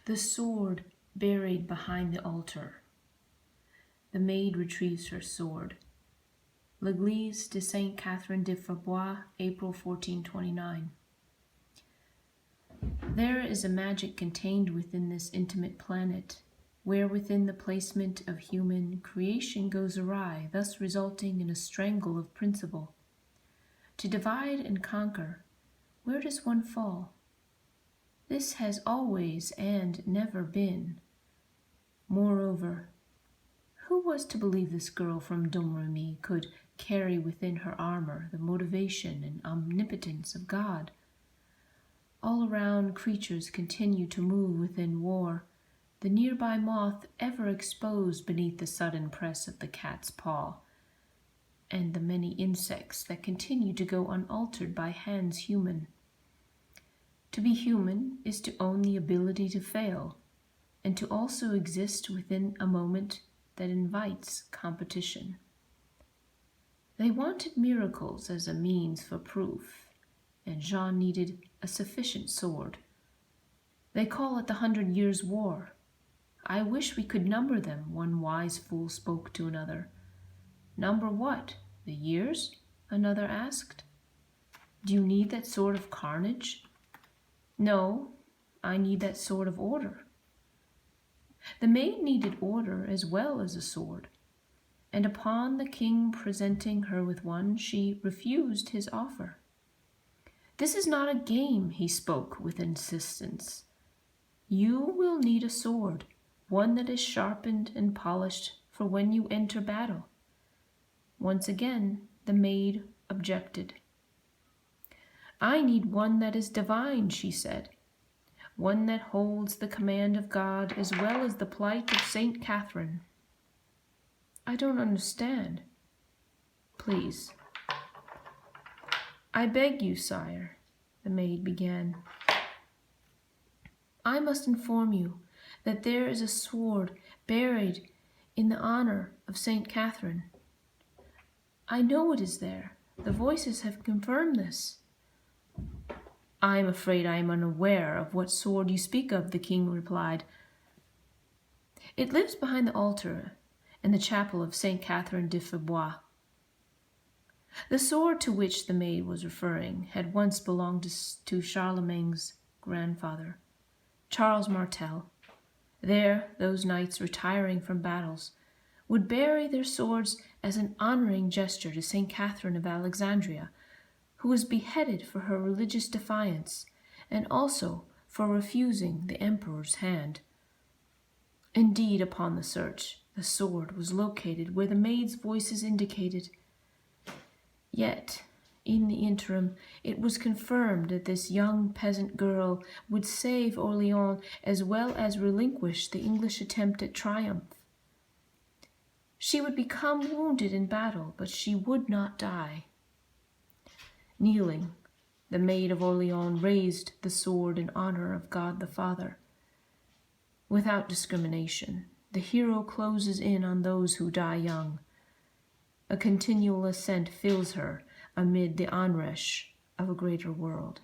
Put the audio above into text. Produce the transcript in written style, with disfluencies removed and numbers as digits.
The sword buried behind the altar. The maid retrieves her sword. L'Église de Sainte Catherine de Fierbois, April 1429. There is a magic contained within this intimate planet, where within the placement of human creation goes awry, thus resulting in a strangle of principle. To divide and conquer, where does one fall? This has always and never been. Moreover, who was to believe this girl from Domremy could carry within her armor the motivation and omnipotence of God? All around creatures continue to move within war, the nearby moth ever exposed beneath the sudden press of the cat's paw, and the many insects that continue to go unaltered by hands human. To be human is to own the ability to fail, and to also exist within a moment that invites competition. They wanted miracles as a means for proof, and Jean needed a sufficient sword. They call it the 100 Years' War. I wish we could number them, one wise fool spoke to another. Number what? The years? Another asked. Do you need that sort of carnage? No, I need that sort of order. The maid needed order as well as a sword, and upon the king presenting her with one, she refused his offer. This is not a game, he spoke with insistence. You will need a sword, one that is sharpened and polished for when you enter battle. Once again, the maid objected. I need one that is divine, she said, one that holds the command of God as well as the plight of Saint Catherine. I don't understand. Please. I beg you, sire, the maid began. I must inform you that there is a sword buried in the honor of Saint Catherine. I know it is there. The voices have confirmed this. I am afraid I am unaware of what sword you speak of, the king replied. It lives behind the altar in the chapel of Saint Catherine de Fierbois. The sword to which the maid was referring had once belonged to Charlemagne's grandfather, Charles Martel. There, those knights retiring from battles would bury their swords as an honoring gesture to Saint Catherine of Alexandria, who was beheaded for her religious defiance and also for refusing the emperor's hand. Indeed, upon the search, the sword was located where the maid's voices indicated. Yet, in the interim, it was confirmed that this young peasant girl would save Orleans as well as relinquish the English attempt at triumph. She would become wounded in battle, but she would not die. Kneeling, the Maid of Orleans raised the sword in honor of God the Father. Without discrimination, the hero closes in on those who die young. A continual ascent fills her amid the onrush of a greater world.